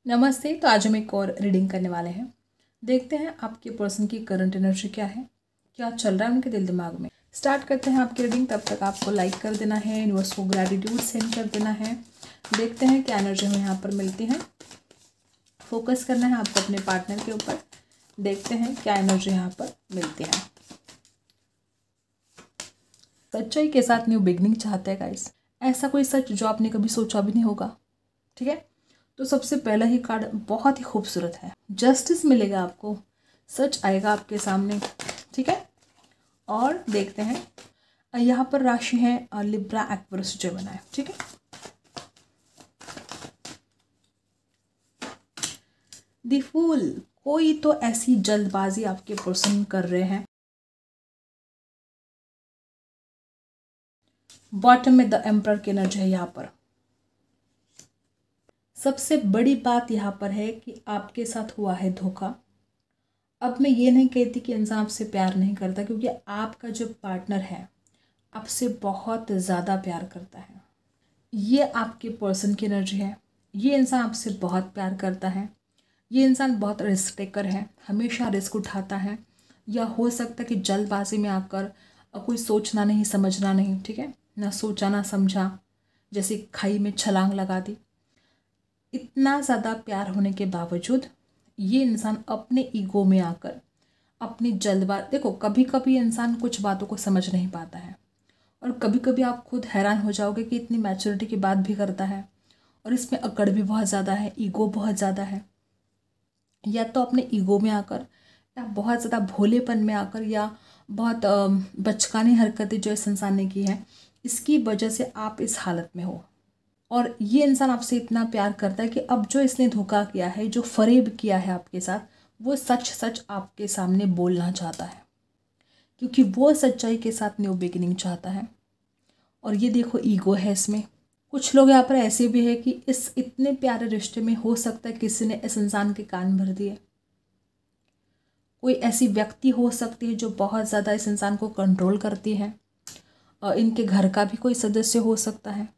नमस्ते। तो आज हम एक और रीडिंग करने वाले हैं। देखते हैं आपके पर्सन की करंट एनर्जी क्या है, क्या चल रहा है उनके दिल दिमाग में। स्टार्ट करते हैं आपकी रीडिंग। तब तक आपको लाइक कर देना है, यूनिवर्स को ग्रेटिट्यूड सेंड कर देना है। देखते हैं क्या एनर्जी हमें यहाँ पर मिलती है। फोकस करना है आपको अपने पार्टनर के ऊपर। देखते हैं क्या एनर्जी यहाँ पर मिलती है। सच्चाई के साथ न्यू बिगनिंग चाहते हैं गाइस। ऐसा कोई सच जो आपने कभी सोचा भी नहीं होगा। ठीक है, तो सबसे पहला ही कार्ड बहुत ही खूबसूरत है। जस्टिस मिलेगा आपको, सच आएगा आपके सामने। ठीक है, और देखते हैं यहाँ पर राशि है लिब्रा एक्वेरियस जेमिनी। ठीक है, द फूल। कोई तो ऐसी जल्दबाजी आपके पर्सन कर रहे हैं। बॉटम में द एम्परर की एनर्जी है यहाँ पर। सबसे बड़ी बात यहाँ पर है कि आपके साथ हुआ है धोखा। अब मैं ये नहीं कहती कि इंसान आपसे प्यार नहीं करता, क्योंकि आपका जो पार्टनर है आपसे बहुत ज़्यादा प्यार करता है। ये आपके पर्सन की एनर्जी है। ये इंसान आपसे बहुत प्यार करता है। ये इंसान बहुत रिस्क टेकर है, हमेशा रिस्क उठाता है। या हो सकता है कि जल्दबाजी में आकर कोई सोचना नहीं समझना नहीं, ठीक है ना, सोचा ना समझा, जैसे खाई में छलांग लगा दी। इतना ज़्यादा प्यार होने के बावजूद ये इंसान अपने ईगो में आकर अपनी जल्दबाज, देखो कभी कभी इंसान कुछ बातों को समझ नहीं पाता है, और कभी कभी आप खुद हैरान हो जाओगे कि इतनी मैच्योरिटी की बात भी करता है, और इसमें अकड़ भी बहुत ज़्यादा है, ईगो बहुत ज़्यादा है। या तो अपने ईगो में आकर, या बहुत ज़्यादा भोलेपन में आकर, या बहुत बचकानी हरकतें जो इस इंसान ने की है, इसकी वजह से आप इस हालत में हो। और ये इंसान आपसे इतना प्यार करता है कि अब जो इसने धोखा किया है, जो फरेब किया है आपके साथ, वो सच सच आपके सामने बोलना चाहता है, क्योंकि वो सच्चाई के साथ न्यू बिगिनिंग चाहता है। और ये देखो ईगो है इसमें। कुछ लोग यहाँ पर ऐसे भी है कि इस इतने प्यारे रिश्ते में हो सकता है किसी ने इस इंसान के कान भर दिए। कोई ऐसी व्यक्ति हो सकती है जो बहुत ज़्यादा इस इंसान को कंट्रोल करती है, और इनके घर का भी कोई सदस्य हो सकता है।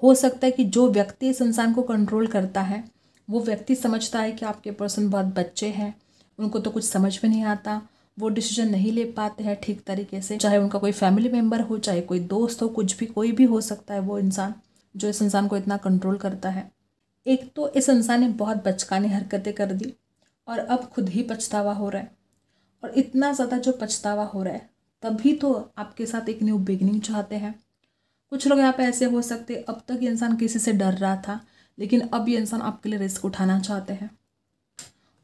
हो सकता है कि जो व्यक्ति इस इंसान को कंट्रोल करता है वो व्यक्ति समझता है कि आपके पर्सन बहुत बच्चे हैं, उनको तो कुछ समझ में नहीं आता, वो डिसीजन नहीं ले पाते हैं ठीक तरीके से, चाहे उनका कोई फैमिली मेम्बर हो, चाहे कोई दोस्त हो, कुछ भी कोई भी हो सकता है वो इंसान जो इस इंसान को इतना कंट्रोल करता है। एक तो इस इंसान ने बहुत बचकानी हरकतें कर दी और अब खुद ही पछतावा हो रहा है, और इतना ज़्यादा जो पछतावा हो रहा है तभी तो आपके साथ एक न्यू बिगनिंग चाहते हैं। कुछ लोग यहाँ पे ऐसे हो सकते, अब तक ये इंसान किसी से डर रहा था, लेकिन अब ये इंसान आपके लिए रिस्क उठाना चाहते हैं।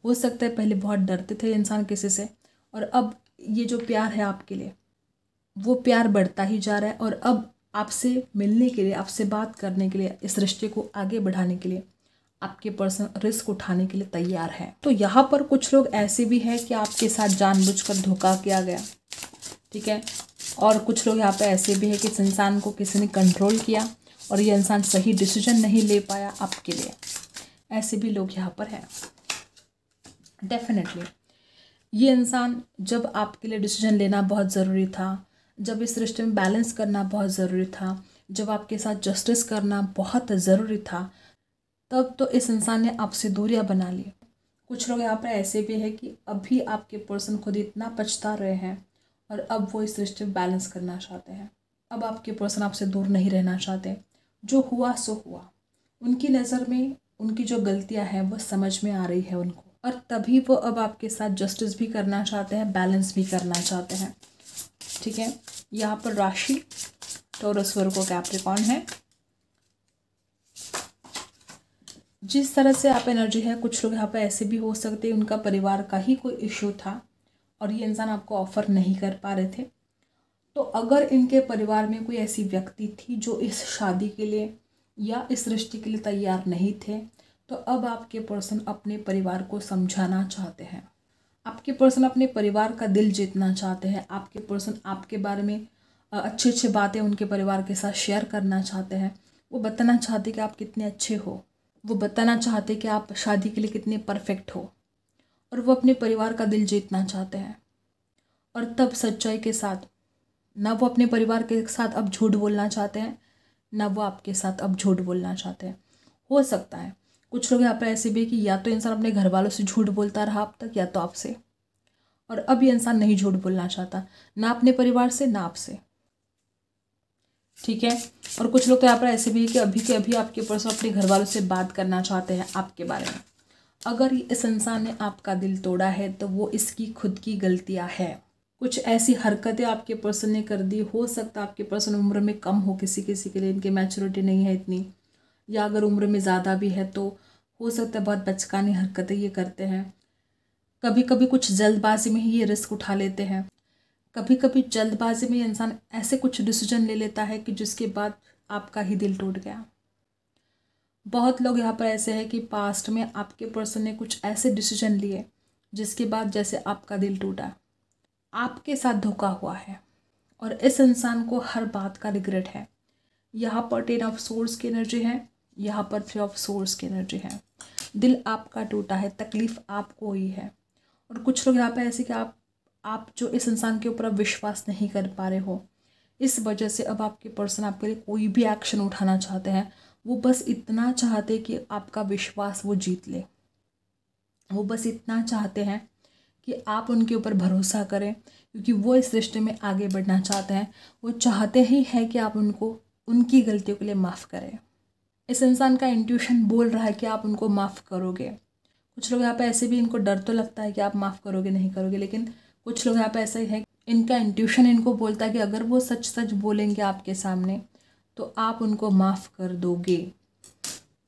हो सकता है पहले बहुत डरते थे ये इंसान किसी से, और अब ये जो प्यार है आपके लिए, वो प्यार बढ़ता ही जा रहा है, और अब आपसे मिलने के लिए, आपसे बात करने के लिए, इस रिश्ते को आगे बढ़ाने के लिए आपके पर्सन रिस्क उठाने के लिए तैयार है। तो यहाँ पर कुछ लोग ऐसे भी हैं कि आपके साथ जानबूझकर धोखा किया गया, ठीक है, और कुछ लोग यहाँ पे ऐसे भी है कि इस इंसान को किसी ने कंट्रोल किया और ये इंसान सही डिसीजन नहीं ले पाया आपके लिए। ऐसे भी लोग यहाँ पर हैं। डेफिनेटली ये इंसान, जब आपके लिए डिसीजन लेना बहुत ज़रूरी था, जब इस रिश्ते में बैलेंस करना बहुत ज़रूरी था, जब आपके साथ जस्टिस करना बहुत ज़रूरी था, तब तो इस इंसान ने आपसे दूरियां बना ली। कुछ लोग यहाँ पर ऐसे भी है कि अभी आपके पर्सन खुद इतना पछता रहे हैं, और अब वो इस रिश्ते में बैलेंस करना चाहते हैं। अब आपके पर्सन आपसे दूर नहीं रहना चाहते। जो हुआ सो हुआ। उनकी नज़र में उनकी जो गलतियां हैं वो समझ में आ रही है उनको, और तभी वो अब आपके साथ जस्टिस भी करना चाहते हैं, बैलेंस भी करना चाहते हैं। ठीक है, यहाँ पर राशि टॉरस, वर्गो, कैप्रिकॉर्न है। जिस तरह से आप एनर्जी है, कुछ लोग यहाँ पर ऐसे भी हो सकते हैं उनका परिवार का ही कोई इशू था और ये इंसान आपको ऑफ़र नहीं कर पा रहे थे। तो अगर इनके परिवार में कोई ऐसी व्यक्ति थी जो इस शादी के लिए या इस रिश्ते के लिए तैयार नहीं थे, तो अब आपके पर्सन अपने परिवार को समझाना चाहते हैं। आपके पर्सन अपने परिवार का दिल जीतना चाहते हैं। आपके पर्सन आपके बारे में अच्छी अच्छी बातें उनके परिवार के साथ शेयर करना चाहते हैं। वो बताना चाहते कि आप कितने अच्छे हो, वो बताना चाहते कि आप शादी के लिए कितने परफेक्ट हो, और वो अपने परिवार का दिल जीतना चाहते हैं। और तब सच्चाई के साथ, ना वो अपने परिवार के साथ अब झूठ बोलना चाहते हैं, ना वो आपके साथ अब झूठ बोलना चाहते हैं। हो सकता है कुछ लोग यहाँ पर ऐसे भी कि या तो इंसान अपने घर वालों से झूठ बोलता रहा अब तक, या तो आपसे, और अब ये इंसान नहीं झूठ बोलना चाहता, ना अपने परिवार से ना आपसे। ठीक है। और कुछ लोग तो यहाँ पर ऐसे भी है कि अभी के अभी आपके पर्सन अपने घर वालों से बात करना चाहते हैं आपके बारे में। अगर इस इंसान ने आपका दिल तोड़ा है तो वो इसकी खुद की गलतियाँ है। कुछ ऐसी हरकतें आपके पर्सन ने कर दी, हो सकता है आपके पर्सन उम्र में कम हो, किसी किसी के लिए इनकी मैच्योरिटी नहीं है इतनी, या अगर उम्र में ज़्यादा भी है तो हो सकता है बहुत बचकानी हरकतें ये करते हैं। कभी कभी कुछ जल्दबाजी में ही ये रिस्क उठा लेते हैं। कभी कभी जल्दबाजी में इंसान ऐसे कुछ डिसीजन ले लेता है कि जिसके बाद आपका ही दिल टूट गया। बहुत लोग यहाँ पर ऐसे हैं कि पास्ट में आपके पर्सन ने कुछ ऐसे डिसीजन लिए जिसके बाद जैसे आपका दिल टूटा, आपके साथ धोखा हुआ है, और इस इंसान को हर बात का रिग्रेट है। यहाँ पर 10 ऑफ सोर्स की एनर्जी है, यहाँ पर 3 ऑफ सोर्स की एनर्जी है। दिल आपका टूटा है, तकलीफ़ आपको हुई है। और कुछ लोग यहाँ पे ऐसे कि आप जो इस इंसान के ऊपर अब विश्वास नहीं कर पा रहे हो, इस वजह से अब आपके पर्सन आपके लिए कोई भी एक्शन उठाना चाहते हैं। वो बस इतना चाहते कि आपका विश्वास वो जीत ले। वो बस इतना चाहते हैं कि आप उनके ऊपर भरोसा करें, क्योंकि वो इस रिश्ते में आगे बढ़ना चाहते हैं। वो चाहते ही है कि आप उनको उनकी गलतियों के लिए माफ़ करें। इस इंसान का इंट्यूशन बोल रहा है कि आप उनको माफ़ करोगे। कुछ लोग यहाँ पे ऐसे भी, इनको डर तो लगता है कि आप माफ़ करोगे नहीं करोगे, लेकिन कुछ लोग यहाँ पे ऐसा ही है, इनका इंट्यूशन इनको बोलता है कि अगर वो सच सच बोलेंगे आपके सामने तो आप उनको माफ़ कर दोगे।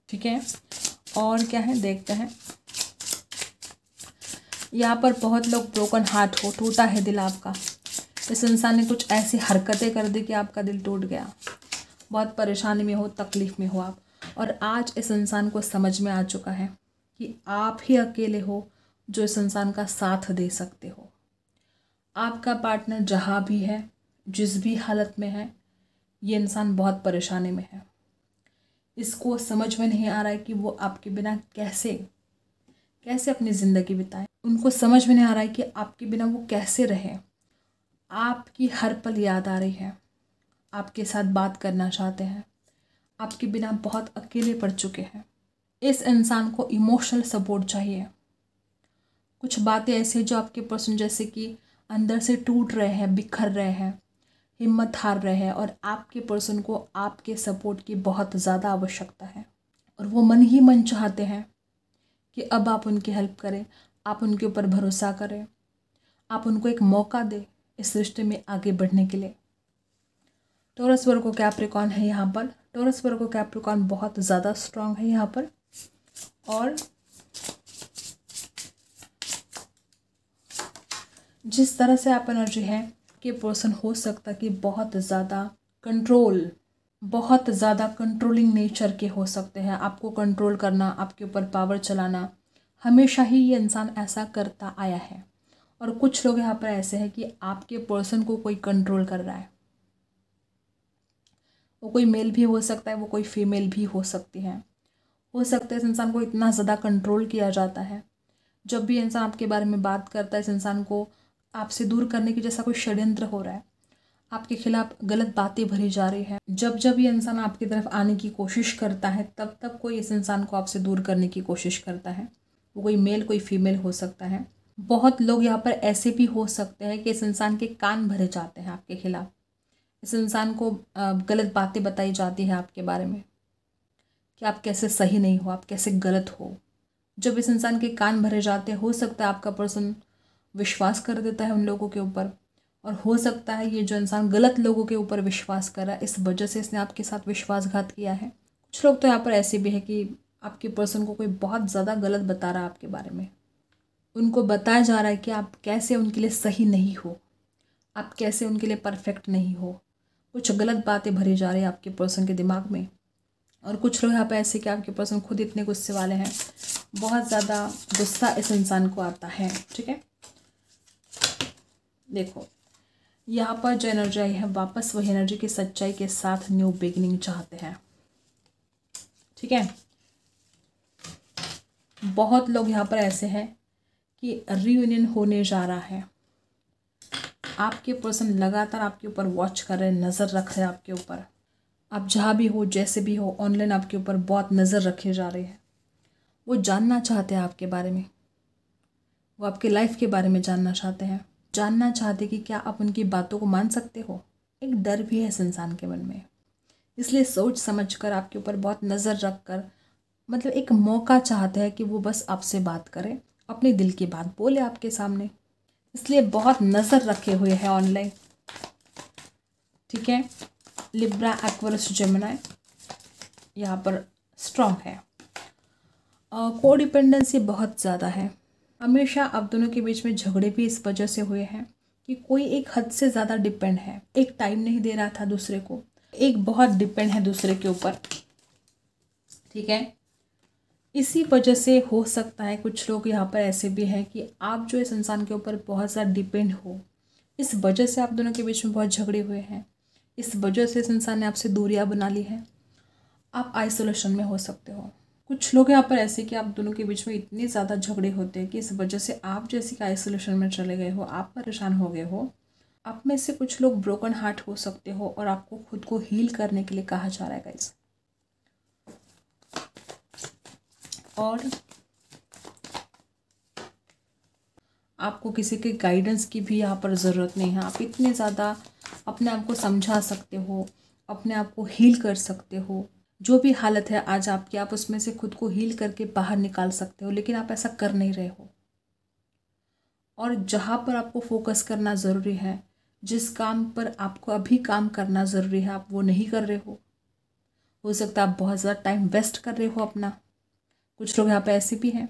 ठीक है। और क्या है देखते हैं। यहाँ पर बहुत लोग ब्रोकन हार्ट हो, टूटा है दिल आपका। इस इंसान ने कुछ ऐसी हरकतें कर दी कि आपका दिल टूट गया। बहुत परेशानी में हो, तकलीफ़ में हो आप, और आज इस इंसान को समझ में आ चुका है कि आप ही अकेले हो जो इस इंसान का साथ दे सकते हो। आपका पार्टनर जहाँ भी है, जिस भी हालत में है, ये इंसान बहुत परेशानी में है। इसको समझ में नहीं आ रहा है कि वो आपके बिना कैसे अपनी ज़िंदगी बिताए। उनको समझ में नहीं आ रहा है कि आपके बिना वो कैसे रहे। आपकी हर पल याद आ रही है, आपके साथ बात करना चाहते हैं, आपके बिना बहुत अकेले पड़ चुके हैं। इस इंसान को इमोशनल सपोर्ट चाहिए। कुछ बातें ऐसी जो आपके पर्सन जैसे कि अंदर से टूट रहे हैं, बिखर रहे हैं, हिम्मत हार रहे हैं, और आपके पर्सन को आपके सपोर्ट की बहुत ज़्यादा आवश्यकता है। और वो मन ही मन चाहते हैं कि अब आप उनकी हेल्प करें, आप उनके ऊपर भरोसा करें, आप उनको एक मौका दें इस रिश्ते में आगे बढ़ने के लिए। टॉरस वर्गो कैप्रिकॉर्न है यहाँ पर। टॉरस वर्गो कैप्रिकॉर्न बहुत ज़्यादा स्ट्रांग है यहाँ पर। और जिस तरह से आप एनर्जी है कि पर्सन हो सकता कि बहुत ज़्यादा कंट्रोलिंग नेचर के हो सकते हैं। आपको कंट्रोल करना, आपके ऊपर पावर चलाना, हमेशा ही ये इंसान ऐसा करता आया है। और कुछ लोग यहाँ पर ऐसे हैं कि आपके पर्सन को कोई कंट्रोल कर रहा है। वो कोई मेल भी हो सकता है, वो कोई फीमेल भी हो सकती है। हो सकता है इस इंसान को इतना ज़्यादा कंट्रोल किया जाता है, जब भी इंसान आपके बारे में बात करता है इस इंसान को आपसे दूर करने की जैसा कोई षड्यंत्र हो रहा है, आपके खिलाफ गलत बातें भरी जा रही है। जब जब ये इंसान आपकी तरफ आने की कोशिश करता है, तब तब कोई इस इंसान को आपसे दूर करने की कोशिश करता है। वो कोई मेल कोई फीमेल हो सकता है। बहुत लोग यहाँ पर ऐसे भी हो सकते हैं कि इस इंसान के कान भरे जाते हैं आपके खिलाफ। इस इंसान को गलत बातें बताई जाती है आपके बारे में कि आप कैसे सही नहीं हो, आप कैसे गलत हो। जब इस इंसान के कान भरे जाते हैं, हो सकता है आपका पर्सन विश्वास कर देता है उन लोगों के ऊपर, और हो सकता है ये जो इंसान गलत लोगों के ऊपर विश्वास कर रहा है, इस वजह से इसने आपके साथ विश्वासघात किया है। कुछ लोग तो यहाँ पर ऐसे भी है कि आपके पर्सन को कोई बहुत ज़्यादा गलत बता रहा है आपके बारे में। उनको बताया जा रहा है कि आप कैसे उनके लिए सही नहीं हो, आप कैसे उनके लिए परफेक्ट नहीं हो। कुछ गलत बातें भरी जा रही है आपके पर्सन के दिमाग में। और कुछ लोग यहाँ पे ऐसे कि आपके पर्सन खुद इतने गुस्से वाले हैं, बहुत ज़्यादा गुस्सा इस इंसान को आता है। ठीक है, देखो यहाँ पर जो एनर्जी आई है, वापस वही एनर्जी की सच्चाई के साथ न्यू बिगिनिंग चाहते हैं। ठीक है, बहुत लोग यहाँ पर ऐसे हैं कि रीयूनियन होने जा रहा है। आपके पर्सन लगातार आपके ऊपर वॉच कर रहे हैं, नज़र रख रहे हैं आपके ऊपर। आप जहाँ भी हो, जैसे भी हो, ऑनलाइन आपके ऊपर बहुत नज़र रखे जा रहे हैं। वो जानना चाहते हैं आपके बारे में, वो आपके लाइफ के बारे में जानना चाहते हैं, जानना चाहते कि क्या आप उनकी बातों को मान सकते हो। एक डर भी है इस इंसान के मन में, इसलिए सोच समझ कर आपके ऊपर बहुत नज़र रख कर, मतलब एक मौका चाहते हैं कि वो बस आपसे बात करे, अपने दिल की बात बोले आपके सामने, इसलिए बहुत नज़र रखे हुए हैं ऑनलाइन। ठीक है, लिब्रा, एक्वेरियस, जेमिनी यहाँ पर स्ट्रॉन्ग है। कोडिपेंडेंसी बहुत ज़्यादा है। हमेशा आप दोनों के बीच में झगड़े भी इस वजह से हुए हैं कि कोई एक हद से ज़्यादा डिपेंड है, एक टाइम नहीं दे रहा था दूसरे को, एक बहुत डिपेंड है दूसरे के ऊपर। ठीक है, इसी वजह से हो सकता है कुछ लोग यहाँ पर ऐसे भी हैं कि आप जो इस इंसान के ऊपर बहुत ज़्यादा डिपेंड हो, इस वजह से आप दोनों के बीच में बहुत झगड़े हुए हैं, इस वजह से इस इंसान ने आपसे दूरियां बना ली हैं। आप आइसोलेशन में हो सकते हो। कुछ लोग यहाँ पर ऐसे कि आप दोनों के बीच में इतने ज़्यादा झगड़े होते हैं कि इस वजह से आप जैसे कि आइसोलेशन में चले गए हो, आप परेशान हो गए हो। आप में से कुछ लोग ब्रोकन हार्ट हो सकते हो और आपको खुद को हील करने के लिए कहा जा रहा है गाइस। और आपको किसी के गाइडेंस की भी यहाँ पर ज़रूरत नहीं है। आप इतने ज़्यादा अपने आप को समझा सकते हो, अपने आप को हील कर सकते हो। जो भी हालत है आज आपकी, आप उसमें से खुद को हील करके बाहर निकाल सकते हो, लेकिन आप ऐसा कर नहीं रहे हो। और जहाँ पर आपको फोकस करना ज़रूरी है, जिस काम पर आपको अभी काम करना ज़रूरी है, आप वो नहीं कर रहे हो सकता है आप बहुत ज़्यादा टाइम वेस्ट कर रहे हो अपना। कुछ लोग यहाँ पे ऐसे भी हैं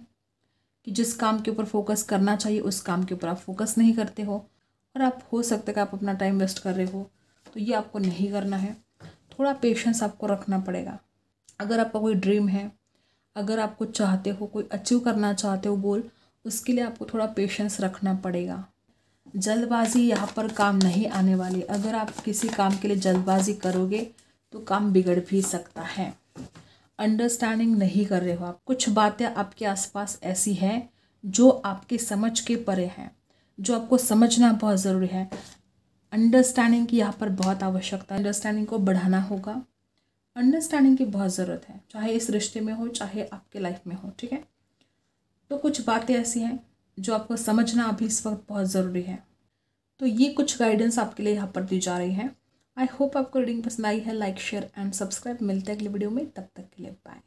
कि जिस काम के ऊपर फोकस करना चाहिए उस काम के ऊपर आप फोकस नहीं करते हो, और आप हो सकता है कि आप अपना टाइम वेस्ट कर रहे हो। तो ये आपको नहीं करना है, थोड़ा पेशेंस आपको रखना पड़ेगा। अगर आपका कोई ड्रीम है, अगर आप कुछ चाहते हो, कोई अचीव करना चाहते हो गोल, उसके लिए आपको थोड़ा पेशेंस रखना पड़ेगा। जल्दबाजी यहाँ पर काम नहीं आने वाली। अगर आप किसी काम के लिए जल्दबाजी करोगे तो काम बिगड़ भी सकता है। अंडरस्टैंडिंग नहीं कर रहे हो आप। कुछ बातें आपके आसपास ऐसी हैं जो आपके समझ के परे हैं, जो आपको समझना बहुत ज़रूरी है। अंडरस्टैंडिंग की यहाँ पर बहुत आवश्यकता है। अंडरस्टैंडिंग को बढ़ाना होगा। अंडरस्टैंडिंग की बहुत ज़रूरत है, चाहे इस रिश्ते में हो, चाहे आपके लाइफ में हो। ठीक है, तो कुछ बातें ऐसी हैं जो आपको समझना अभी इस वक्त बहुत ज़रूरी है। तो ये कुछ गाइडेंस आपके लिए यहाँ पर दी जा रही है। आई होप आपको रीडिंग पसंद आई है। Like, share and subscribe. मिलते हैं अगली वीडियो में, तब तक के लिए बाय।